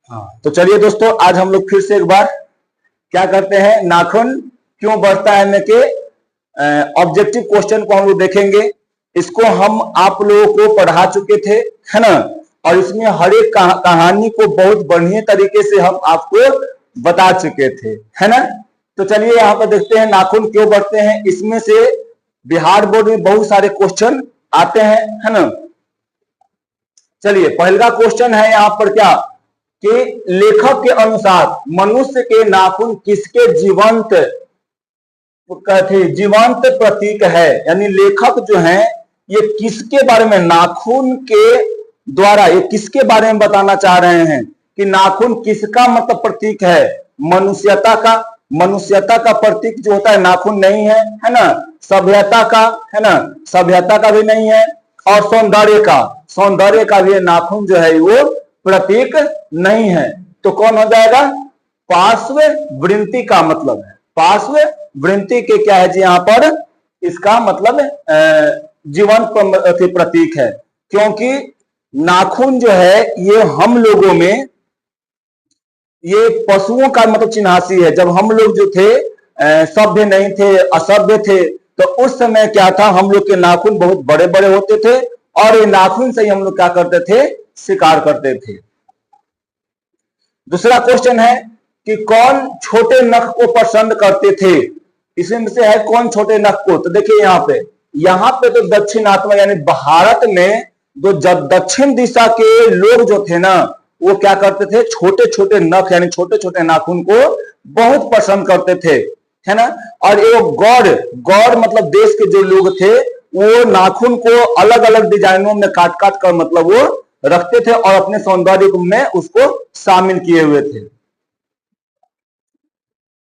हाँ, तो चलिए दोस्तों, आज हम लोग फिर से एक बार क्या करते हैं, नाखून क्यों बढ़ता है में के ऑब्जेक्टिव क्वेश्चन को हम लोग देखेंगे। इसको हम आप लोगों को पढ़ा चुके थे, है ना, और इसमें हर एक कहानी को बहुत बढ़िया तरीके से हम आपको बता चुके थे, है ना। तो चलिए यहाँ पर देखते हैं नाखून क्यों बढ़ते हैं। इसमें से बिहार बोर्ड में बहुत सारे क्वेश्चन आते हैं, है ना। चलिए पहला क्वेश्चन है यहाँ पर क्या कि लेखक के अनुसार मनुष्य के नाखून किसके जीवंत प्रतीक है। यानी लेखक जो है ये किसके बारे में, नाखून के द्वारा ये किसके बारे में बताना चाह रहे हैं कि नाखून किसका मतलब प्रतीक है। मनुष्यता का प्रतीक जो होता है नाखून नहीं है ना। सभ्यता का, है ना, सभ्यता का भी नहीं है। और सौंदर्य का भी नाखून जो है वो प्रतीक नहीं है। तो कौन हो जाएगा, पार्श्व वृत्ति का मतलब है। पार्श्व वृत्ति के क्या है जी यहाँ पर, इसका मतलब जीवंत प्रतीक है। क्योंकि नाखून जो है ये हम लोगों में, ये पशुओं का मतलब चिन्हासी है। जब हम लोग जो थे सभ्य नहीं थे, असभ्य थे, तो उस समय क्या था, हम लोग के नाखून बहुत बड़े बड़े होते थे और ये नाखून से ही हम लोग क्या करते थे, शिकार करते थे। दूसरा क्वेश्चन है कि कौन छोटे नख को पसंद करते थे। इसमें से है कौन छोटे नख को। तो देखिए यहाँ पे तो दक्षिणात्मक यानी भारत में जो दक्षिण दिशा के लोग जो थे ना, वो क्या करते थे, छोटे छोटे नख यानी छोटे छोटे नाखून को बहुत पसंद करते थे, है ना। और ये गौड़ मतलब देश के जो लोग थे वो नाखून को अलग अलग डिजाइनों में काट काट कर मतलब वो रखते थे और अपने सौंदर्य में उसको शामिल किए हुए थे।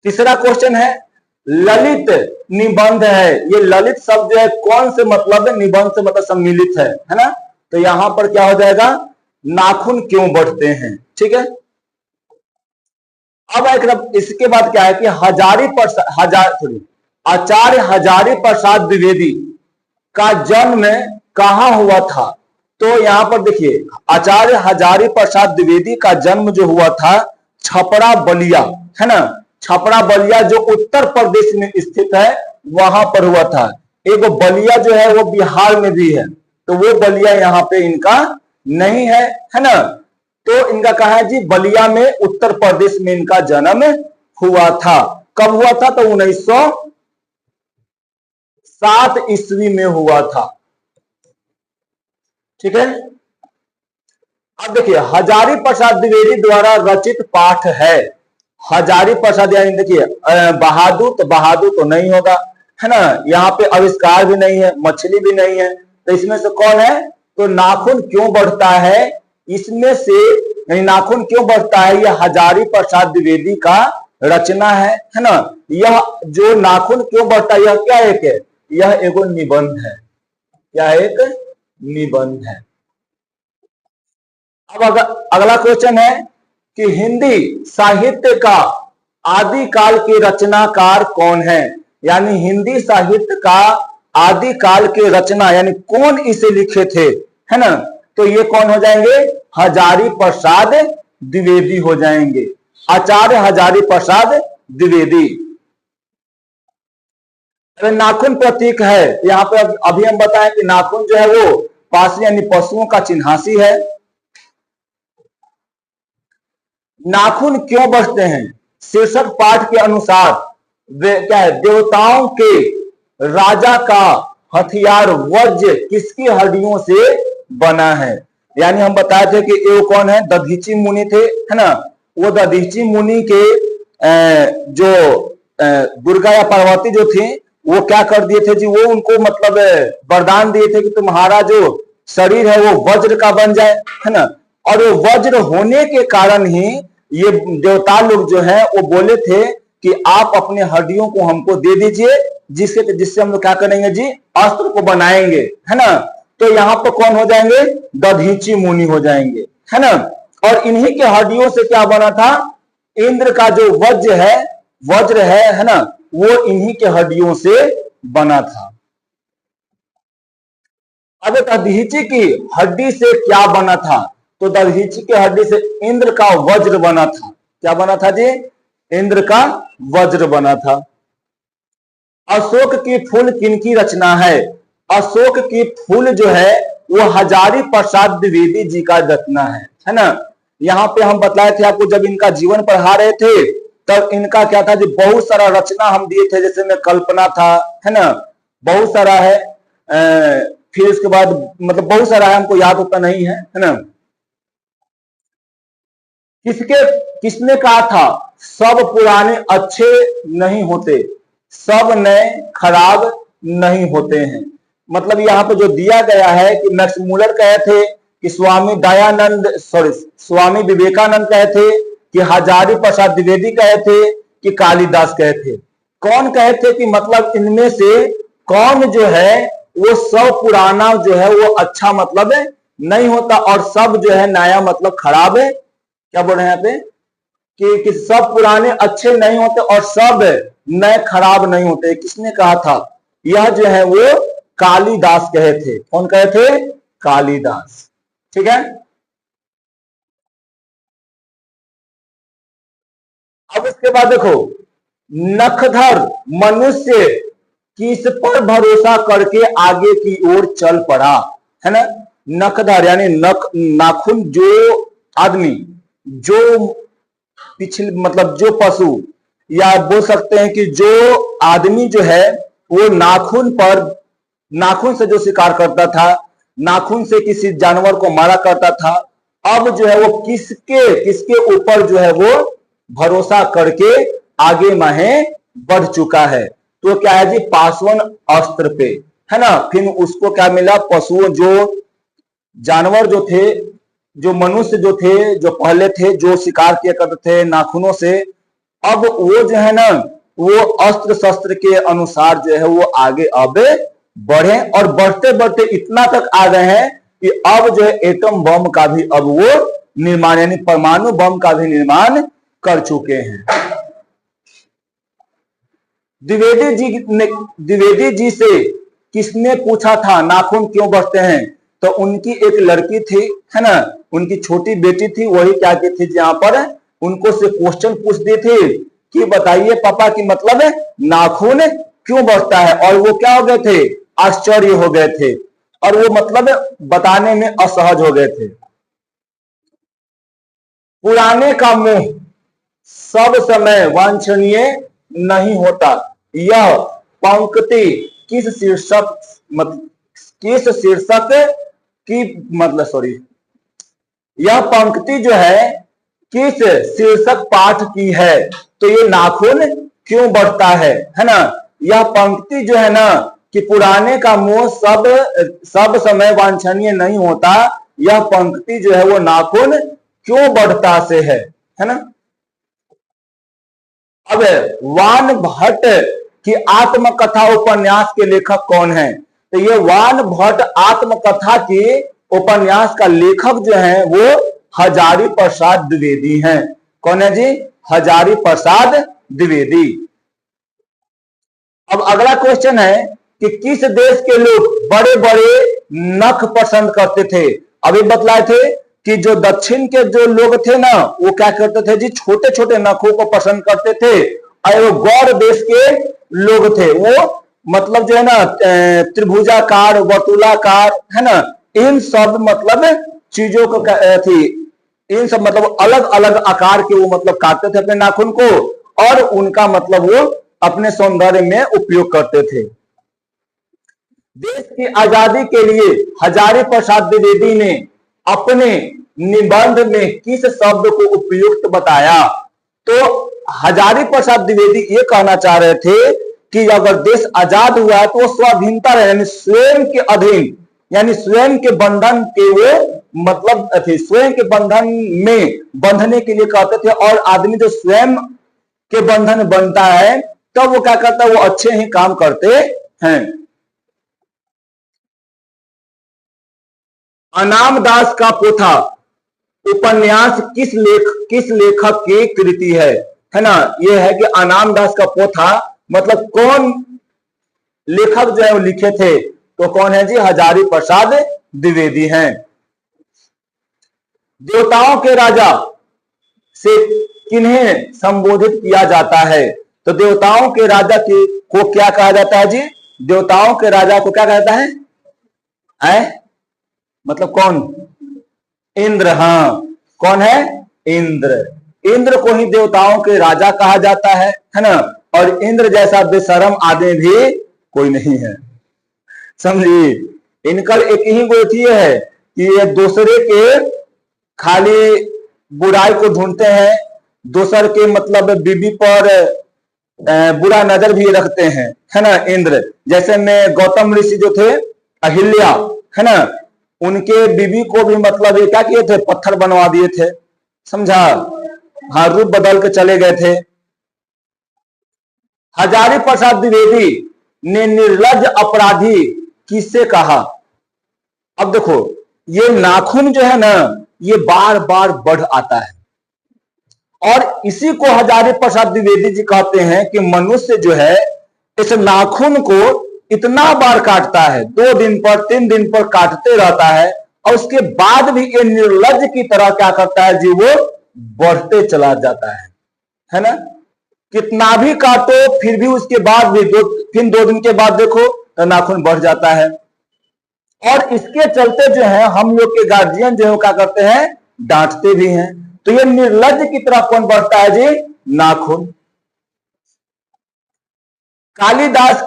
तीसरा क्वेश्चन है ललित निबंध है। ये ललित शब्द जो है कौन से मतलब है, निबंध से मतलब सम्मिलित है ना। तो यहां पर क्या हो जाएगा, नाखून क्यों बढ़ते हैं, ठीक है। अब एक इसके बाद क्या है कि आचार्य हजारी प्रसाद द्विवेदी का जन्म कहां हुआ था। तो यहां पर देखिए आचार्य हजारी प्रसाद द्विवेदी का जन्म जो हुआ था छपरा बलिया, है ना। छपरा बलिया जो उत्तर प्रदेश में स्थित है वहां पर हुआ था। एक बलिया जो है वो बिहार में भी है, तो वो बलिया यहाँ पे इनका नहीं है ना। तो इनका कहा है जी बलिया में उत्तर प्रदेश में इनका जन्म हुआ था। कब हुआ था, तो 1907 ईस्वी में हुआ था, ठीक है। अब देखिए हजारी प्रसाद द्विवेदी द्वारा रचित पाठ है। हजारी प्रसाद यानी देखिए बहादुर तो नहीं होगा, है ना। यहाँ पे आविष्कार भी नहीं है, मछली भी नहीं है, तो इसमें से कौन है, तो नाखून क्यों बढ़ता है, इसमें से नाखून क्यों बढ़ता है, यह हजारी प्रसाद द्विवेदी का रचना है ना। यह जो नाखून क्यों बढ़ता है, यह क्या है, यह एक निबंध है। क्या एक निबंध है। अब अगला क्वेश्चन है कि हिंदी साहित्य का आदिकाल के रचनाकार कौन है। यानी हिंदी साहित्य का आदिकाल के रचना यानी कौन इसे लिखे थे, है ना। तो ये कौन हो जाएंगे, हजारी प्रसाद द्विवेदी हो जाएंगे। आचार्य हजारी प्रसाद द्विवेदी। नाखून प्रतीक है, यहाँ पे अभी हम बताएं कि नाखून जो है वो पास यानी पशुओं का चिन्हासी है। नाखून क्यों बढ़ते हैं, शीर्षक पाठ के अनुसार क्या है, देवताओं के राजा का हथियार वज्र किसकी हड्डियों से बना है। यानी हम बताए थे कि ये कौन है, दधीची मुनि थे, है ना। वो दधीची मुनि के जो दुर्गा या पार्वती जो थी वो क्या कर दिए थे जी, वो उनको मतलब वरदान दिए थे कि तुम्हारा जो शरीर है वो वज्र का बन जाए, है ना। और वो वज्र होने के कारण ही ये देवता लोग जो है वो बोले थे कि आप अपने हड्डियों को हमको दे दीजिए, जिससे हम लोग क्या करेंगे जी, अस्त्र को बनाएंगे, है ना। तो यहाँ पर कौन हो जाएंगे, दधीची मुनि हो जाएंगे, है ना। और इन्हीं के हड्डियों से क्या बना था, इंद्र का जो वज्र है ना, वो इन्हीं के हड्डियों से बना था। अब दधीचि की हड्डी से क्या बना था? तो दधीचि की हड्डी से इंद्र का वज्र बना था। क्या बना था जी? इंद्र का वज्र बना था। अशोक की फूल किनकी रचना है? अशोक की फूल जो है वो हजारी प्रसाद द्विवेदी जी का रचना है ना। यहाँ पे हम बतलाए थे आपको, जब इनका जीवन पढ़ा रहे थे तब इनका क्या था जी, बहुत सारा रचना हम दिए थे, जैसे में कल्पना था, है ना, बहुत सारा है। फिर उसके बाद मतलब बहुत सारा है, हमको याद होता नहीं है ना। किसने कहा था सब पुराने अच्छे नहीं होते, सब नए खराब नहीं होते हैं? मतलब यहाँ पे जो दिया गया है कि मैक्समूलर कहे थे, कि स्वामी विवेकानंद कहे थे, कि हजारी प्रसाद द्विवेदी कहे थे, कि कालिदास कहे थे। कौन कहे थे कि मतलब इनमें से कौन जो है वो सब पुराना जो है वो अच्छा मतलब नहीं होता, और सब जो है नया मतलब खराब है? क्या बोल रहे हैं यहाँ पे कि सब पुराने अच्छे नहीं होते और सब नए खराब नहीं होते? किसने कहा था? यह जो है वो कालिदास कहे थे। कौन कहे थे? कालिदास। ठीक है। अब इसके बाद देखो, नखधर मनुष्य किस पर भरोसा करके आगे की ओर चल पड़ा, है ना। नखधर यानी नाखून जो आदमी, जो पिछले मतलब जो पशु, या बोल सकते हैं कि जो आदमी जो है वो नाखून से जो शिकार करता था, नाखून से किसी जानवर को मारा करता था, अब जो है वो किसके ऊपर जो है वो भरोसा करके आगे माहे बढ़ चुका है? तो क्या है जी, पासवन अस्त्र पे, है ना। फिर उसको क्या मिला? पशुओं, जो जानवर जो थे, जो मनुष्य जो थे, जो पहले थे, जो शिकार किया करते थे नाखूनों से, अब वो जो है ना वो अस्त्र शस्त्र के अनुसार जो है वो आगे अब बढ़े, और बढ़ते बढ़ते इतना तक आ गए हैं कि अब जो है एटम बम का भी अब वो निर्माण, यानी परमाणु बम का भी निर्माण कर चुके हैं। द्विवेदी जी से किसने पूछा था नाखून क्यों बढ़ते हैं? तो उनकी एक लड़की थी, है ना, उनकी छोटी बेटी थी, वही क्या की थी, जहां पर उनको से क्वेश्चन पूछ दी थी कि बताइए पापा कि मतलब नाखून क्यों बढ़ता है, और वो क्या हो गए थे? आश्चर्य हो गए थे, और वो मतलब बताने में असहज हो गए थे। पुराने का मुंह सब समय वांछनीय नहीं होता, यह पंक्ति किस शीर्षक की मतलब सॉरी, यह पंक्ति जो है किस शीर्षक पाठ की है? तो ये नाखून क्यों बढ़ता है ना। यह पंक्ति जो है ना कि पुराने का मोह सब समय वांछनीय नहीं होता, यह पंक्ति जो है वो नाखून क्यों बढ़ता से है ना। अब वान भट्ट की आत्मकथा उपन्यास के लेखक कौन है? तो ये वान भट्ट आत्मकथा के उपन्यास का लेखक जो है वो हजारी प्रसाद द्विवेदी हैं। कौन है जी? हजारी प्रसाद द्विवेदी। अब अगला क्वेश्चन है कि किस देश के लोग बड़े बड़े नख पसंद करते थे? अभी बतलाए थे कि जो दक्षिण के जो लोग थे ना वो क्या करते थे जी, छोटे छोटे नखों को पसंद करते थे, और वो गौड़ देश के लोग थे, वो मतलब जो है ना त्रिभुजाकार, वर्तुलाकार, है ना, इन सब मतलब चीजों को थी, इन सब मतलब अलग अलग आकार के वो मतलब काटते थे अपने नाखून को, और उनका मतलब वो अपने सौंदर्य में उपयोग करते थे। देश की आजादी के लिए हजारी प्रसाद द्विवेदी ने अपने निबंध में किस शब्द को उपयुक्त बताया? तो हजारी प्रसाद द्विवेदी ये कहना चाह रहे थे कि अगर देश आजाद हुआ है तो वो स्वाधीनता रहे, यानी स्वयं के अधीन, यानी स्वयं के बंधन के वो मतलब थे, स्वयं के बंधन में बंधने के लिए कहते थे। और आदमी जो स्वयं के बंधन बनता है तब तो वो क्या करता है, वो अच्छे ही काम करते हैं। अनामदास का पोथा उपन्यास किस लेखक की कृति है ना। यह है कि अनामदास का पोथा मतलब कौन लेखक जो है वो लिखे थे? तो कौन है जी? हजारी प्रसाद द्विवेदी हैं। देवताओं के राजा से किन्हें संबोधित किया जाता है? तो देवताओं के राजा को क्या कहा जाता है जी? देवताओं के राजा को क्या कहता है? मतलब कौन? इंद्र। हाँ, कौन है? इंद्र। इंद्र को ही देवताओं के राजा कहा जाता है ना। और इंद्र जैसा बेशरम आदमी भी कोई नहीं है, समझिए। इनका एक ही गोथी है कि ये दूसरे के खाली बुराई को ढूंढते हैं, दूसर के मतलब बीबी पर बुरा नजर भी रखते हैं, है ना। इंद्र जैसे में गौतम ऋषि जो थे, अहिल्या, है ना, उनके बीबी को भी मतलब ये क्या किए थे? पत्थर बनवा दिए थे, समझा। हाँ, रूप बदल के चले गए थे। हजारी प्रसाद द्विवेदी ने निर्लज अपराधी किससे कहा? अब देखो, ये नाखून जो है ना, ये बार बार बढ़ आता है, और इसी को हजारी प्रसाद द्विवेदी जी कहते हैं कि मनुष्य जो है इस नाखून को इतना बार काटता है, 2 दिन पर 3 दिन पर काटते रहता है, और उसके बाद भी ये निर्लज की तरह क्या करता है जी? वो बढ़ते चला जाता है ना। कितना भी काटो फिर भी उसके बाद भी फिर 2 दिन के बाद देखो तो नाखून बढ़ जाता है। और इसके चलते जो है हम लोग के गार्जियन जो है क्या करते हैं? डांटते भी हैं। तो ये निर्लज की तरह कौन बढ़ता है जी? नाखून। कालिदास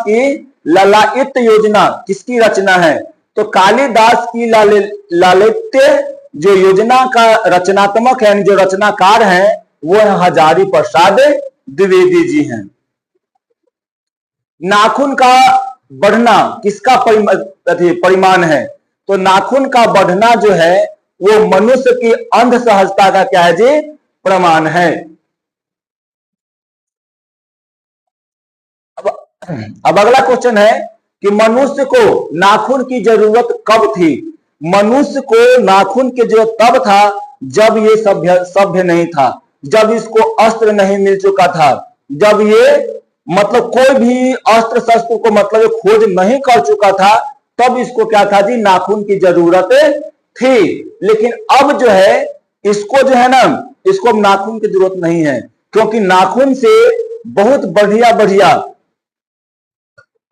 की ललायित योजना किसकी रचना है? तो कालिदास की ललायित जो योजना का रचनात्मक है, जो रचनाकार हैं, वो है हजारी प्रसाद द्विवेदी जी हैं। नाखून का बढ़ना किसका परिमाण है? तो नाखून का बढ़ना जो है वो मनुष्य की अंध सहजता का क्या है जी? प्रमाण है। अब अगला क्वेश्चन है कि मनुष्य को नाखून की जरूरत कब थी? मनुष्य को नाखून की जरूरत तब था जब ये सभ्य नहीं था, जब इसको अस्त्र नहीं मिल चुका था, जब ये मतलब कोई भी अस्त्र शस्त्र को मतलब खोज नहीं कर चुका था, तब इसको क्या था जी? नाखून की जरूरत थी। लेकिन अब जो है इसको जो है ना, इसको अब नाखून की जरूरत नहीं है, क्योंकि नाखून से बहुत बढ़िया बढ़िया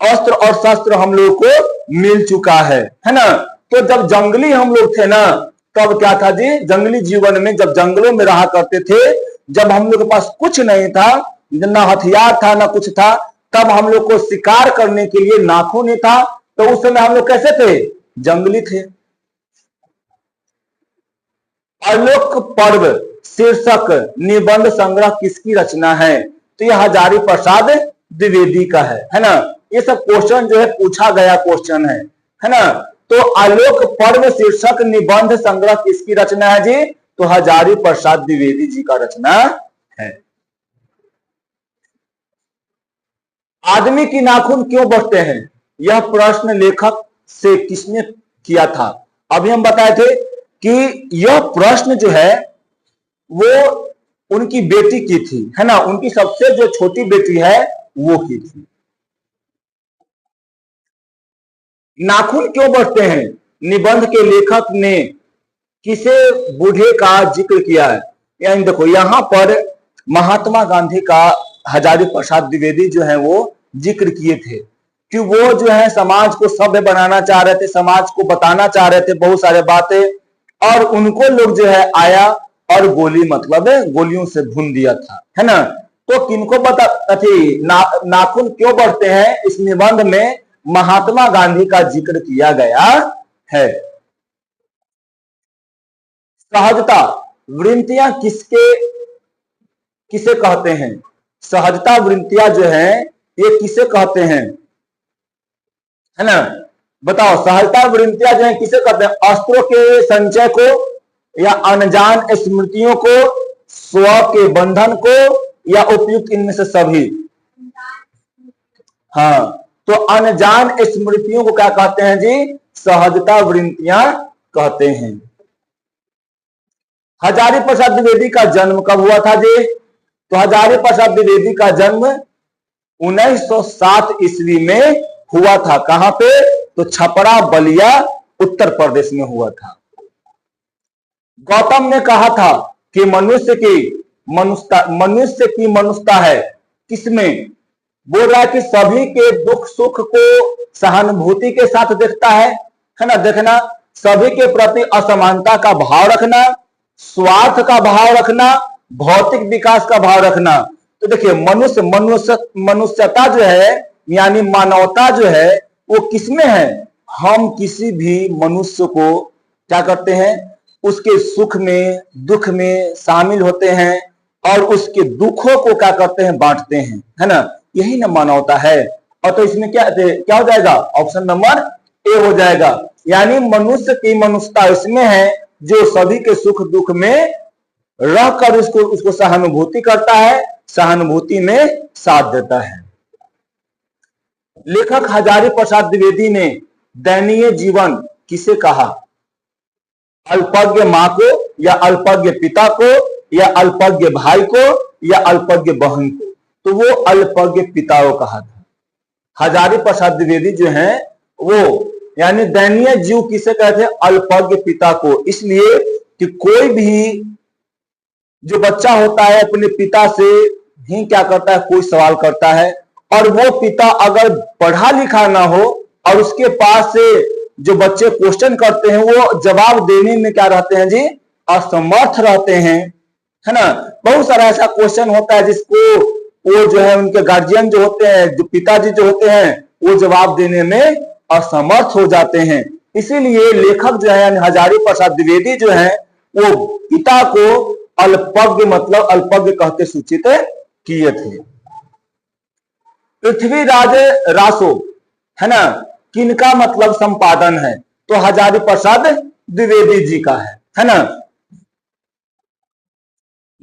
अस्त्र और शस्त्र हम लोग को मिल चुका है ना। तो जब जंगली हम लोग थे ना, तब क्या था जी? जंगली जीवन में जब जंगलों में रहा करते थे, जब हम लोग के पास कुछ नहीं था, ना हथियार था ना कुछ था, तब हम लोग को शिकार करने के लिए नाखून ही था। तो उस समय हम लोग कैसे थे? जंगली थे। आलोक पर्व शीर्षक निबंध संग्रह किसकी रचना है? तो यह हजारी प्रसाद द्विवेदी का है ना। ये सब क्वेश्चन जो है पूछा गया क्वेश्चन है ना। तो आलोक पर्व शीर्षक निबंध संग्रह किसकी रचना है जी? तो हजारी प्रसाद द्विवेदी जी का रचना है। आदमी की नाखून क्यों बढ़ते हैं? यह प्रश्न लेखक से किसने किया था? अभी हम बताए थे कि यह प्रश्न जो है वो उनकी बेटी की थी, है ना। उनकी सबसे जो छोटी बेटी है वो की थी। नाखून क्यों बढ़ते हैं? निबंध के लेखक ने किसे बूढ़े का जिक्र किया है? यानी देखो, यहां पर महात्मा गांधी का हजारी प्रसाद द्विवेदी जो है वो जिक्र किए थे कि वो जो है समाज को सभ्य बनाना चाह रहे थे, समाज को बताना चाह रहे थे बहुत सारे बातें, और उनको लोग जो है आया और गोली मतलब गोलियों से भून दिया था, है ना। तो किनको बता थी नाखून क्यों बढ़ते हैं? इस निबंध में महात्मा गांधी का जिक्र किया गया है। सहजता वृत्तियां किसे कहते हैं? सहजता वृत्तियां जो है ये किसे कहते हैं, है ना। बताओ, सहजता वृत्तियां जो है किसे कहते हैं? अस्त्रों के संचय को, या अनजान स्मृतियों को, स्व के बंधन को, या उपयुक्त इनमें से सभी? हाँ, तो अनजान स्मृतियों को क्या कहते हैं जी? सहजता वृत्तियां कहते हैं। हजारी प्रसाद द्विवेदी का जन्म कब हुआ था जी? तो हजारी प्रसाद द्विवेदी का जन्म 1907 ईस्वी में हुआ था। कहां पे? तो छपरा बलिया उत्तर प्रदेश में हुआ था। गौतम ने कहा था कि मनुष्य की मनुष्यता है किसमें? बोल रहा है कि सभी के दुख सुख को सहानुभूति के साथ देखता है ना। देखना, सभी के प्रति असमानता का भाव रखना, स्वार्थ का भाव रखना, भौतिक विकास का भाव रखना। तो देखिए, मनुष्यता जो है यानी मानवता जो है वो किसमें है? हम किसी भी मनुष्य को क्या करते हैं? उसके सुख में दुख में शामिल होते हैं और उसके दुखों को क्या करते हैं? बांटते हैं, है ना। यही ना मानवता है। और तो इसमें क्या हो जाएगा? ऑप्शन नंबर ए हो जाएगा। यानी मनुष्य की मनुष्यता इसमें है जो सभी के सुख दुख में रहकर उसको सहानुभूति करता है, सहानुभूति में साथ देता है। लेखक हजारी प्रसाद द्विवेदी ने दयनीय जीवन किसे कहा? अल्पज्ञ मां को, या अल्पज्ञ पिता को, या अल्पज्ञ भाई को, या अल्पज्ञ बहन को? तो वो अल्पज्ञ पिता को कहा था। हजारी प्रसाद द्विवेदी जो हैं वो यानी दयनीय जीव किसे कहते हैं? अल्पज्ञ पिता को। इसलिए कि कोई भी जो बच्चा होता है अपने पिता से ही क्या करता है? कोई सवाल करता है, और वो पिता अगर पढ़ा लिखा ना हो और उसके पास से जो बच्चे क्वेश्चन करते हैं वो जवाब देने में क्या रहते हैं जी? असमर्थ रहते हैं, है ना। बहुत सारा ऐसा क्वेश्चन होता है जिसको वो जो है उनके गार्जियन जो होते हैं, जो पिताजी जो होते हैं, वो जवाब देने में असमर्थ हो जाते हैं। इसीलिए लेखक जो है हजारी प्रसाद द्विवेदी जो है वो पिता को अल्पज्ञ मतलब अल्पज्ञ कहते सूचित किए थे। पृथ्वीराज रासो, है ना, किनका मतलब संपादन है? तो हजारी प्रसाद द्विवेदी जी का है ना।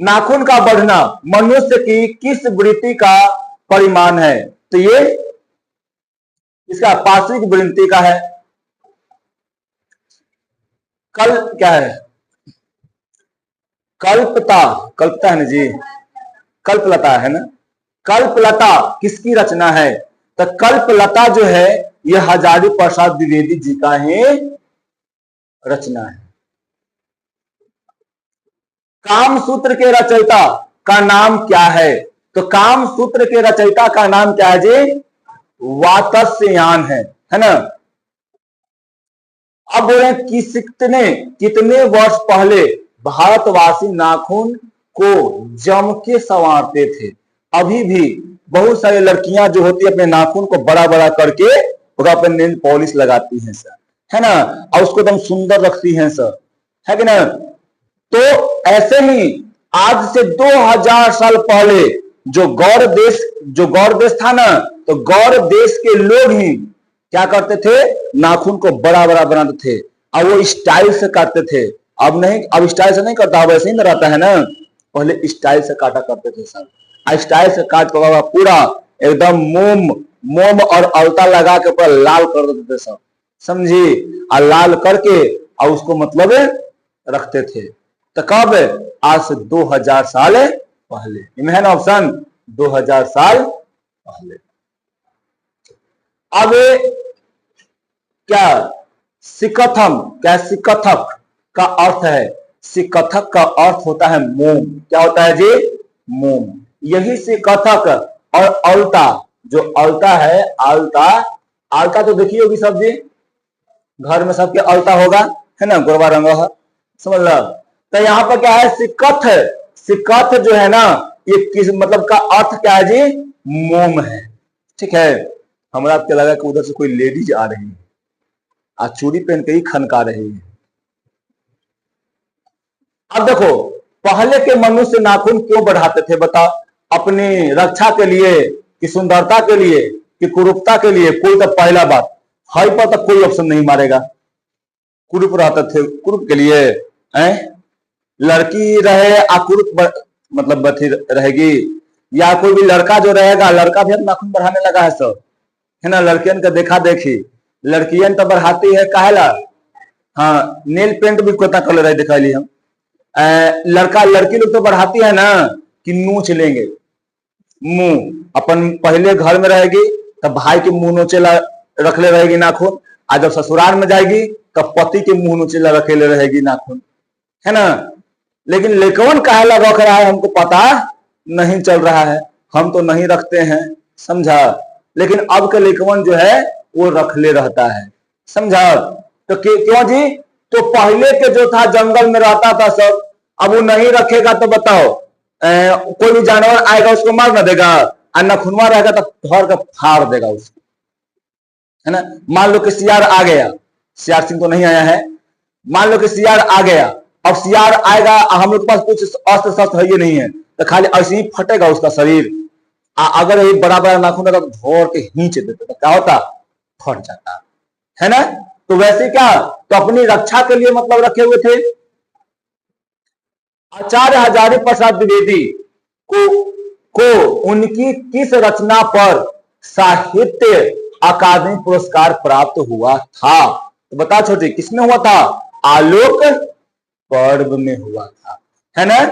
नाखून का बढ़ना मनुष्य की किस वृत्ति का परिमाण है? तो ये इसका पार्श्विक वृत्ति का है। कल क्या है? कल्पता है ना जी, कल्पलता है ना। कल्पलता किसकी रचना है? तो कल्पलता जो है यह हजारी प्रसाद द्विवेदी जी का ही रचना है। कामसूत्र के रचयिता का नाम क्या है? तो कामसूत्र के रचयिता का नाम क्या है जी? वात्स्यायन है ना। अब बोले कितने वर्ष पहले भारतवासी नाखून को जम के संवारते थे? अभी भी बहुत सारी लड़कियां जो होती है अपने नाखून को बड़ा बड़ा करके अपने नेल पॉलिश लगाती हैं सर, है ना, और उसको एकदम सुंदर रखती हैं सर, है कि ना। तो ऐसे ही आज से 2000 साल पहले जो गौर देश था ना, तो गौर देश के लोग ही क्या करते थे? नाखून को बड़ा बड़ा बनाते थे और वो स्टाइल से काटते थे। अब नहीं, अब स्टाइल से नहीं करता, अब ऐसे ही रहता है ना। पहले स्टाइल से काटा करते थे सर। स्टाइल से काट कर पूरा एकदम मोम और अलता लगा के पूरा लाल कर देते थे सब, समझी। और लाल करके और उसको मतलब रखते थे। तो कब? आज से 2000 साल पहले। इनमें है ना ऑप्शन 2000 साल पहले। अब क्या सिकथम, क्या सिकथक का अर्थ है? सिकथक का अर्थ होता है मोम। क्या होता है जी? मोम। यही सिकथक और अलता, जो अलता है, आलता तो देखिए होगी सब जी, घर में सबके अलता होगा, है ना, गोरबा रंग है, समझ लो। तो यहाँ पर क्या है? सिकथ जो है ना, ये किस मतलब का अर्थ क्या है जी? मोम है। ठीक है। हमरा आपको लगा कि उधर से कोई लेडीज आ रही है, आज चूड़ी पहन के ही खनका रही है। अब देखो, पहले के मनुष्य नाखून क्यों बढ़ाते थे बता? अपनी रक्षा के लिए, कि सुंदरता के लिए, कि कुरूपता के लिए? कोई तो पहला बात हाई पर तक कोई ऑप्शन नहीं मारेगा। कुरूप रहते थे, कुरूप के लिए लड़की रहे अकुरूप मतलब बथी रहेगी, या कोई भी लड़का जो रहेगा, लड़का भी नाखून बढ़ाने लगा है सब, है ना। लड़कियन का देखा देखी, लड़कियन तो बढ़ाती है काहेला, हाँ, नेल पेंट भी कोता कर रहे दिखा ली हम। लड़की लोग तो बढ़ाती है ना कि नोच लेंगे मुंह अपन, पहले घर में रहेगी तब भाई के मुंह नोचेला रखले रहेगी नाखून, आज जब ससुराल में जाएगी तब पति के मुंह नीचे रखेले रहेगी नाखून, है ना। लेकिन लेकवन काहेला रख रहा है हमको पता नहीं चल रहा है, हम तो नहीं रखते हैं, समझा। लेकिन अब का लेकवन जो है वो रखले रहता है, समझा। तो क्यों जी, तो पहले के जो था जंगल में रहता था सब, अब वो नहीं रखेगा तो बताओ कोई भी जानवर आएगा उसको मार ना देगा, और नखुनवा रहेगा तो धर कर फाड़ देगा उसको, है ना। मान लो कि सियार आ गया, सियार सिंह तो नहीं आया है, मान लो कि सियार आ गया, अब सियार आएगा, हम लोग के पास कुछ अस्त्र शस्त्र है ये नहीं है, तो खाली ऐसे ही फटेगा उसका शरीर। अगर ये बड़ा बड़ा नाखून रहता तो धोर के खींच देते तो क्या होता, फट जाता, है ना। तो वैसे क्या, तो अपनी रक्षा के लिए मतलब रखे हुए थे। आचार्य हजारी प्रसाद द्विवेदी को उनकी किस रचना पर साहित्य अकादमी पुरस्कार प्राप्त हुआ था, तो बता छोटे किसमें हुआ था, आलोक पर्व में हुआ था, है ना।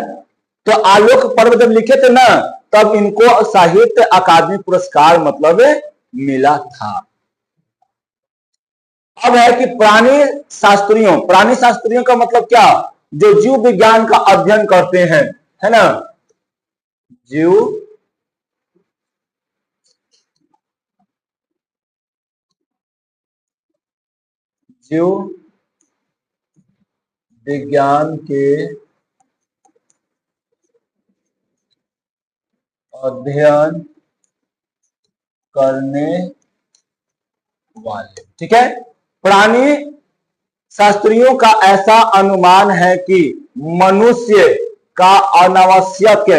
तो आलोक पर्व जब लिखे थे ना तब इनको साहित्य अकादमी पुरस्कार मतलब मिला था। अब है कि प्राणी शास्त्रियों का मतलब क्या, जो जीव विज्ञान का अध्ययन करते हैं, है ना, जीव विज्ञान के अध्ययन करने वाले, ठीक है। प्राणी शास्त्रियों का ऐसा अनुमान है कि मनुष्य का अनावश्यक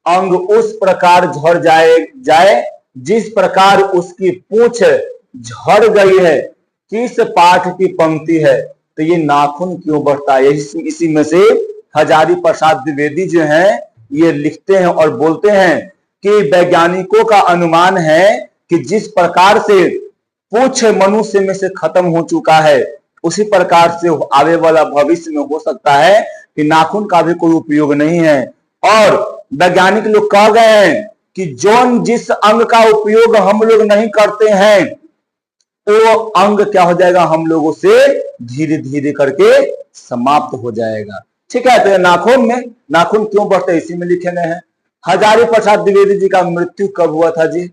अंग उस प्रकार झड़ जाए जिस प्रकार उसकी पूंछ झड़ गई है। किस पाठ की पंक्ति है, तो ये नाखून क्यों बढ़ता है, इसी में से हजारी प्रसाद द्विवेदी जो हैं ये लिखते हैं और बोलते हैं कि वैज्ञानिकों का अनुमान है कि जिस प्रकार से पूंछ मनुष्य में से खत्म हो चुका है उसी प्रकार से आने वाला भविष्य में हो सकता है कि नाखून का भी कोई उपयोग नहीं है। और वैज्ञानिक लोग कह गए हैं कि जिस अंग का उपयोग हम लोग नहीं करते हैं वो अंग क्या हो जाएगा, हम लोगों से धीरे धीरे करके समाप्त हो जाएगा, ठीक है। तो नाखून क्यों बढ़ते इसी में लिखे गए हैं। हजारी प्रसाद द्विवेदी जी का मृत्यु कब हुआ था जी,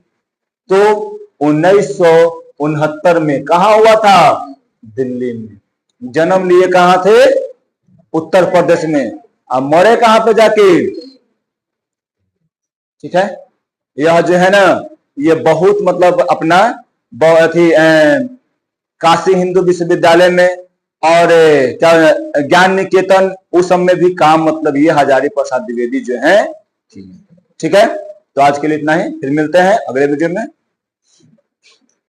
तो 1969 में। कहा हुआ था, दिल्ली में। जन्म लिए कहां थे, उत्तर प्रदेश में, अब मरे कहां पे जाके, ठीक है। यह जो है ना ये बहुत मतलब अपना काशी हिंदू विश्वविद्यालय में और क्या ज्ञान निकेतन उस सब में भी काम मतलब ये हजारी प्रसाद द्विवेदी जो है, ठीक है। तो आज के लिए इतना ही, फिर मिलते हैं अगले वीडियो में।